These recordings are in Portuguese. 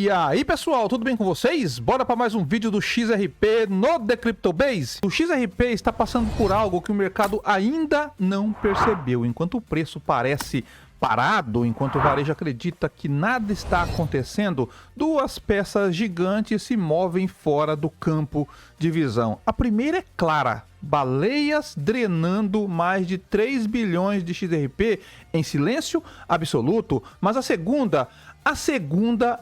E aí pessoal, tudo bem com vocês? Bora para mais um vídeo do XRP no The Crypto Base. O XRP está passando por algo que o mercado ainda não percebeu. Enquanto o preço parece parado, enquanto o varejo acredita que nada está acontecendo, duas peças gigantes se movem fora do campo de visão. A primeira é clara: baleias drenando mais de 3 bilhões de XRP em silêncio absoluto. Mas a segunda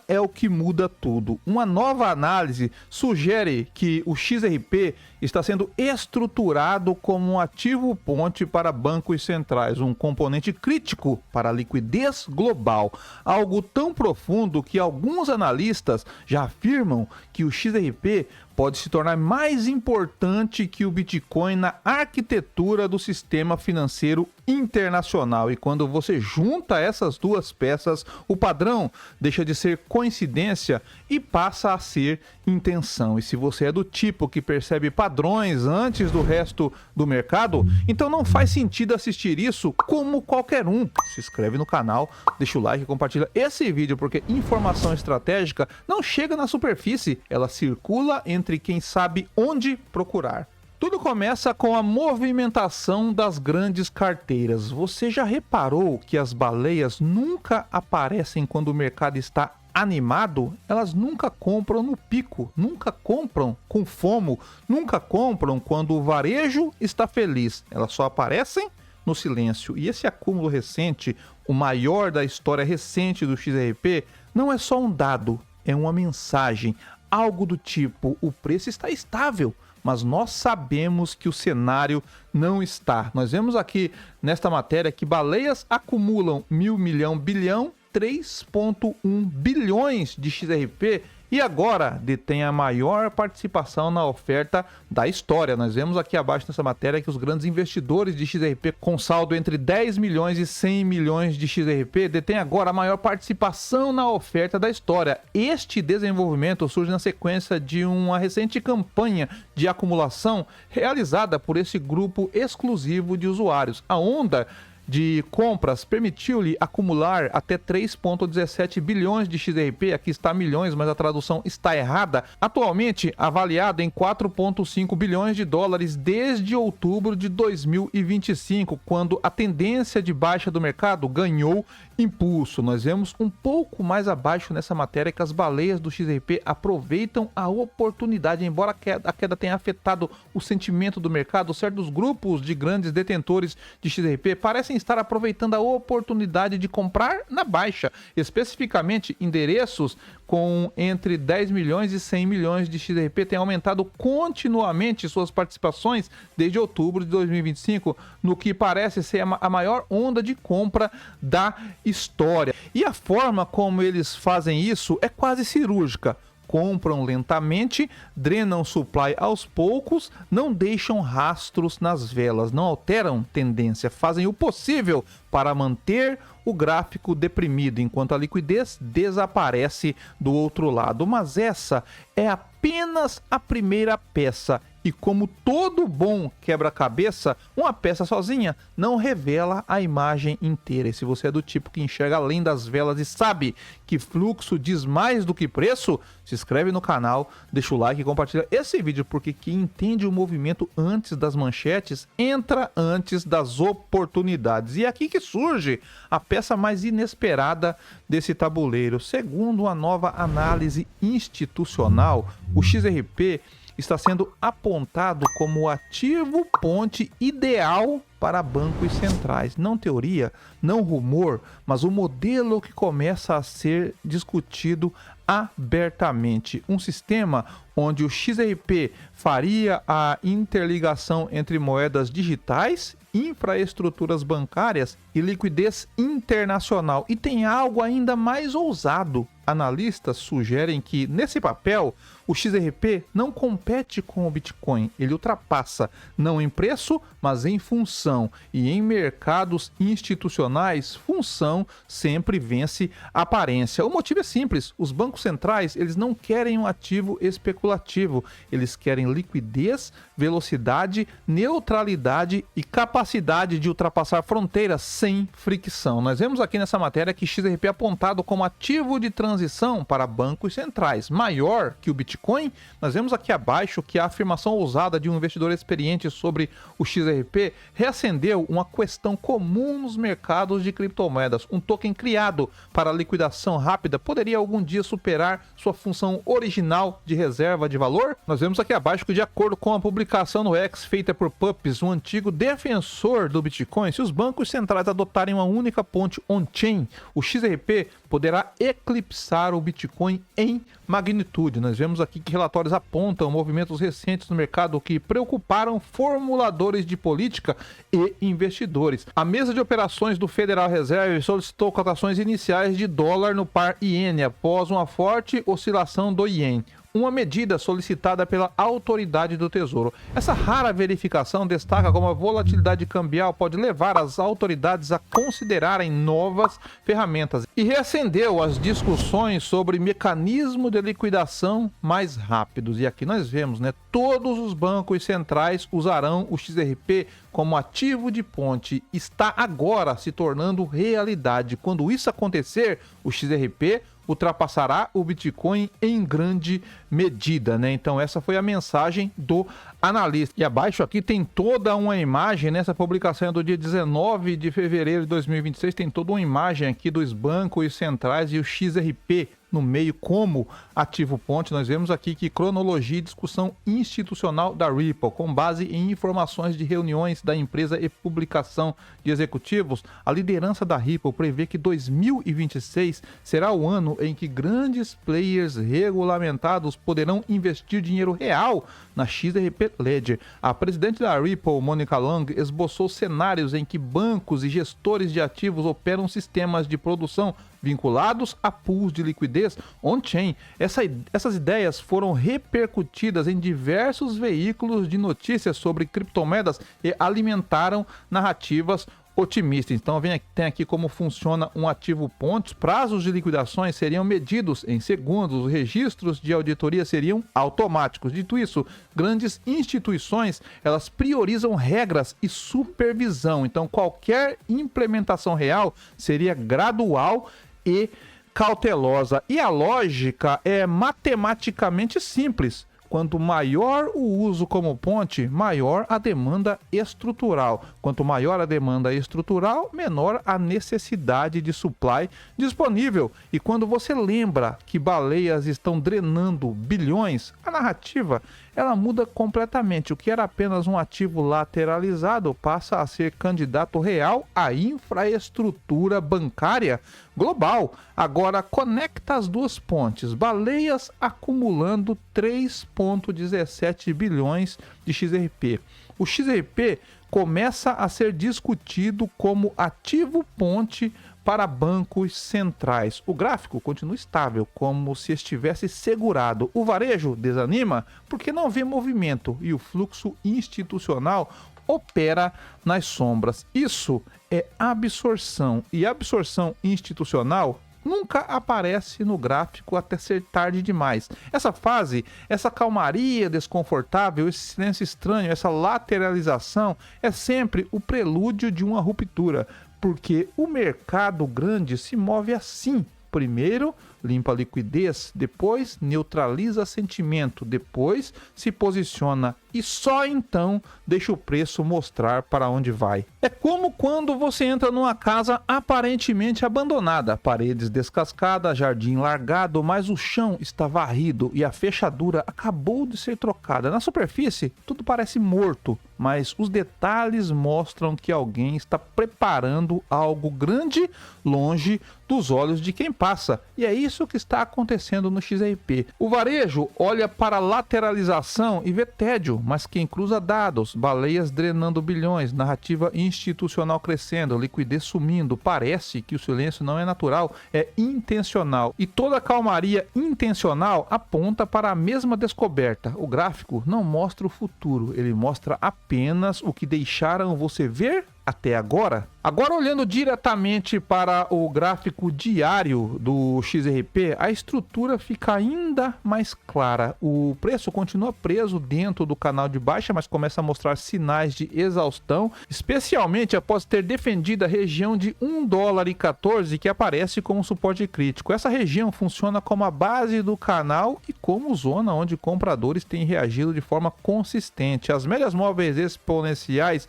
é o que muda tudo. Uma nova análise sugere que o XRP está sendo estruturado como um ativo ponte para bancos centrais, um componente crítico para a liquidez global. Algo tão profundo que alguns analistas já afirmam que o XRP pode se tornar mais importante que o Bitcoin na arquitetura do sistema financeiro internacional. E quando você junta essas duas peças, o padrão deixa de ser coincidência e passa a ser intenção. E se você é do tipo que percebe padrões antes do resto do mercado, então não faz sentido assistir isso como qualquer um. Se inscreve no canal, deixa o like e compartilha esse vídeo, porque informação estratégica não chega na superfície, ela circula entre quem sabe onde procurar. Tudo começa com a movimentação das grandes carteiras. Você já reparou que as baleias nunca aparecem quando o mercado está animado? Elas nunca compram no pico, nunca compram com FOMO, nunca compram quando o varejo está feliz. Elas só aparecem no silêncio. E esse acúmulo recente, o maior da história recente do XRP, não é só um dado, é uma mensagem. Algo do tipo: o preço está estável, mas nós sabemos que o cenário não está. Nós vemos aqui nesta matéria que baleias acumulam 1.000 milhão bilhão 3,1 bilhões de XRP e agora detém a maior participação na oferta da história. Nós vemos aqui abaixo nessa matéria que os grandes investidores de XRP com saldo entre 10 milhões e 100 milhões de XRP detêm agora a maior participação na oferta da história. Este desenvolvimento surge na sequência de uma recente campanha de acumulação realizada por esse grupo exclusivo de usuários. A onda de compras permitiu-lhe acumular até 3,17 bilhões de XRP, aqui está milhões, mas a tradução está errada, atualmente avaliado em 4,5 bilhões de dólares desde outubro de 2025, quando a tendência de baixa do mercado ganhou impulso. Nós vemos um pouco mais abaixo nessa matéria que as baleias do XRP aproveitam a oportunidade. Embora a queda tenha afetado o sentimento do mercado, certos grupos de grandes detentores de XRP parecem estar aproveitando a oportunidade de comprar na baixa, especificamente endereços com entre 10 milhões e 100 milhões de XRP têm aumentado continuamente suas participações desde outubro de 2025, no que parece ser a maior onda de compra da história. E a forma como eles fazem isso é quase cirúrgica. Compram lentamente, drenam supply aos poucos, não deixam rastros nas velas, não alteram tendência, fazem o possível para manter o gráfico deprimido, enquanto a liquidez desaparece do outro lado. Mas essa é apenas a primeira peça. E como todo bom quebra-cabeça, uma peça sozinha não revela a imagem inteira. E se você é do tipo que enxerga além das velas e sabe que fluxo diz mais do que preço, se inscreve no canal, deixa o like e compartilha esse vídeo, porque quem entende o movimento antes das manchetes entra antes das oportunidades. E é aqui que surge a peça mais inesperada desse tabuleiro. Segundo uma nova análise institucional, o XRP está sendo apontado como o ativo ponte ideal para bancos centrais. Não teoria, não rumor, mas o modelo que começa a ser discutido abertamente. Um sistema onde o XRP faria a interligação entre moedas digitais, infraestruturas bancárias e liquidez internacional. E tem algo ainda mais ousado. Analistas sugerem que, nesse papel, o XRP não compete com o Bitcoin, ele ultrapassa, não em preço, mas em função. E em mercados institucionais, função sempre vence aparência. O motivo é simples: os bancos centrais, eles não querem um ativo especulativo, eles querem liquidez, velocidade, neutralidade e capacidade de ultrapassar fronteiras sem fricção. Nós vemos aqui nessa matéria que XRP é apontado como ativo de transição transição para bancos centrais maior que o Bitcoin? Nós vemos aqui abaixo que a afirmação ousada de um investidor experiente sobre o XRP reacendeu uma questão comum nos mercados de criptomoedas. Um token criado para liquidação rápida poderia algum dia superar sua função original de reserva de valor? Nós vemos aqui abaixo que, de acordo com a publicação no X feita por Pups, um antigo defensor do Bitcoin, se os bancos centrais adotarem uma única ponte on-chain, o XRP poderá eclipsar o Bitcoin em magnitude. Nós vemos aqui que relatórios apontam movimentos recentes no mercado que preocuparam formuladores de política e investidores. A mesa de operações do Federal Reserve solicitou cotações iniciais de dólar no par iene após uma forte oscilação do iene, uma medida solicitada pela autoridade do Tesouro. Essa rara verificação destaca como a volatilidade cambial pode levar as autoridades a considerarem novas ferramentas e reacendeu as discussões sobre mecanismo de liquidação mais rápidos. E aqui nós vemos, todos os bancos centrais usarão o XRP como ativo de ponte. Está agora se tornando realidade. Quando isso acontecer, o XRP ultrapassará o Bitcoin em grande medida, Então essa foi a mensagem do analista. E abaixo aqui tem toda uma imagem, nessa publicação do dia 19 de fevereiro de 2026, tem toda uma imagem aqui dos bancos centrais e o XRP no meio como ativo ponte. Nós vemos aqui que cronologia e discussão institucional da Ripple, com base em informações de reuniões da empresa e publicação de executivos, a liderança da Ripple prevê que 2026 será o ano em que grandes players regulamentados poderão investir dinheiro real na XRP Ledger. A presidente da Ripple, Monica Long, esboçou cenários em que bancos e gestores de ativos operam sistemas de produção vinculados a pools de liquidez on-chain. Essas ideias foram repercutidas em diversos veículos de notícias sobre criptomoedas e alimentaram narrativas otimistas. Então tem aqui como funciona um ativo ponte. Prazos de liquidações seriam medidos em segundos, os registros de auditoria seriam automáticos. Dito isso, grandes instituições, elas priorizam regras e supervisão. Então qualquer implementação real seria gradual e cautelosa. E a lógica é matematicamente simples. Quanto maior o uso como ponte, maior a demanda estrutural. Quanto maior a demanda estrutural, menor a necessidade de supply disponível. E quando você lembra que baleias estão drenando bilhões, a narrativa ela muda completamente. O que era apenas um ativo lateralizado passa a ser candidato real à infraestrutura bancária global. Agora conecta as duas pontes. Baleias acumulando 3,17 bilhões de XRP. O XRP começa a ser discutido como ativo ponte para bancos centrais. O gráfico continua estável, como se estivesse segurado. O varejo desanima porque não vê movimento e o fluxo institucional opera nas sombras. Isso é absorção, e absorção institucional nunca aparece no gráfico até ser tarde demais. Essa fase, essa calmaria desconfortável, esse silêncio estranho, essa lateralização é sempre o prelúdio de uma ruptura, porque o mercado grande se move assim. Primeiro limpa a liquidez, depois neutraliza sentimento, depois se posiciona e só então deixa o preço mostrar para onde vai. É como quando você entra numa casa aparentemente abandonada, paredes descascadas, jardim largado, mas o chão está varrido e a fechadura acabou de ser trocada. Na superfície, tudo parece morto, mas os detalhes mostram que alguém está preparando algo grande longe dos olhos de quem passa. E é isso que está acontecendo no XRP. O varejo olha para a lateralização e vê tédio, mas quem cruza dados, baleias drenando bilhões, narrativa institucional crescendo, liquidez sumindo, parece que o silêncio não é natural, é intencional. E toda a calmaria intencional aponta para a mesma descoberta. O gráfico não mostra o futuro, ele mostra apenas o que deixaram você ver até agora. Agora, olhando diretamente para o gráfico diário do XRP, a estrutura fica ainda mais clara. O preço continua preso dentro do canal de baixa, mas começa a mostrar sinais de exaustão, especialmente após ter defendido a região de $1,14, que aparece como suporte crítico. Essa região funciona como a base do canal e como zona onde compradores têm reagido de forma consistente. As médias móveis exponenciais,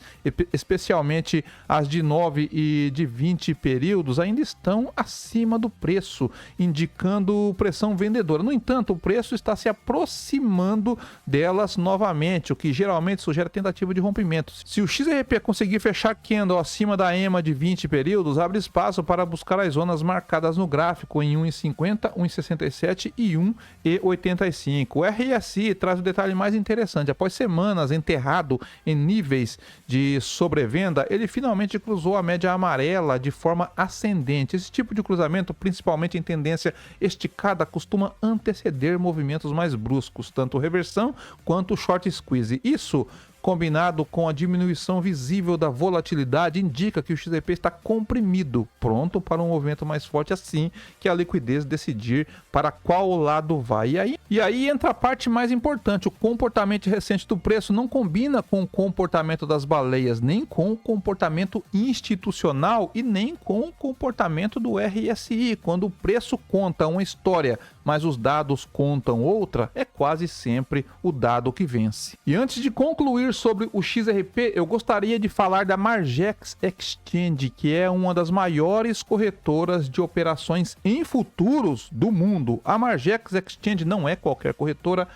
especialmente as de 9 e de 20 períodos, ainda estão acima do preço, indicando pressão vendedora. No entanto, o preço está se aproximando delas novamente, o que geralmente sugere tentativa de rompimento. Se o XRP conseguir fechar candle acima da EMA de 20 períodos, abre espaço para buscar as zonas marcadas no gráfico em 1,50, 1,67 e 1,85. O RSI traz o detalhe mais interessante. Após semanas enterrado em níveis de sobrevenda, ele finalmente cruzou a média amarela de forma ascendente. Esse tipo de cruzamento, principalmente em tendência esticada, costuma anteceder movimentos mais bruscos, tanto reversão quanto short squeeze. Isso, combinado com a diminuição visível da volatilidade, indica que o XRP está comprimido, pronto para um movimento mais forte assim que a liquidez decidir para qual lado vai. E aí entra a parte mais importante. O comportamento recente do preço não combina com o comportamento das baleias, nem com o comportamento institucional e nem com o comportamento do RSI. Quando o preço conta uma história, mas os dados contam outra, é quase sempre o dado que vence. E antes de concluir sobre o XRP, eu gostaria de falar da Margex Exchange, que é uma das maiores corretoras de operações em futuros do mundo. A Margex Exchange não é qualquer corretora,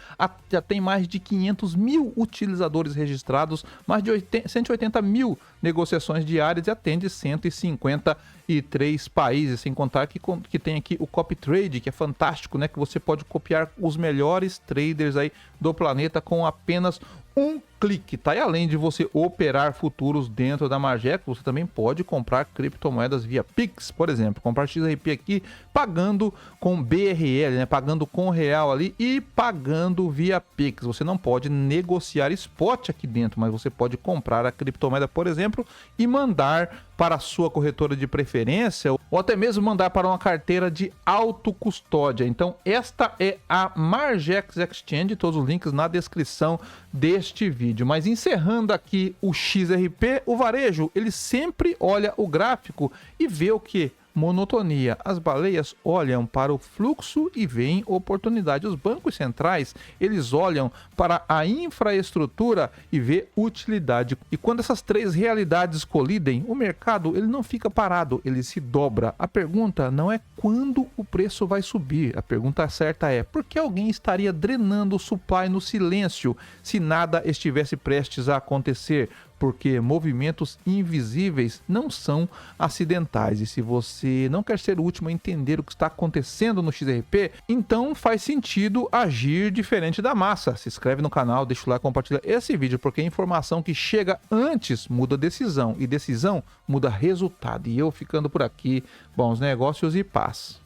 já tem mais de 500 mil utilizadores registrados, mais de 180 mil negociações diárias e atende 153 países, sem contar que tem aqui o copy trade, que é fantástico, né? Que você pode copiar os melhores traders aí do planeta com apenas um clique, tá? E além de você operar futuros dentro da Margex, você também pode comprar criptomoedas via Pix, por exemplo. Comprar XRP aqui pagando com BRL, né? Pagando com real ali e pagando via Pix. Você não pode negociar spot aqui dentro, mas você pode comprar a criptomoeda, por exemplo, e mandar para a sua corretora de preferência ou até mesmo mandar para uma carteira de autocustódia. Então, esta é a Margex Exchange, todos os links na descrição deste vídeo. Mas encerrando aqui o XRP, o varejo, ele sempre olha o gráfico e vê o que? Monotonia. As baleias olham para o fluxo e veem oportunidade. Os bancos centrais, eles olham para a infraestrutura e vê utilidade. E quando essas três realidades colidem, o mercado ele não fica parado, ele se dobra. A pergunta não é quando o preço vai subir. A pergunta certa é por que alguém estaria drenando o supply no silêncio se nada estivesse prestes a acontecer? Porque movimentos invisíveis não são acidentais. E se você não quer ser o último a entender o que está acontecendo no XRP, então faz sentido agir diferente da massa. Se inscreve no canal, deixa o like, compartilha esse vídeo, porque a informação que chega antes muda decisão, e decisão muda resultado. E eu ficando por aqui, bons negócios e paz.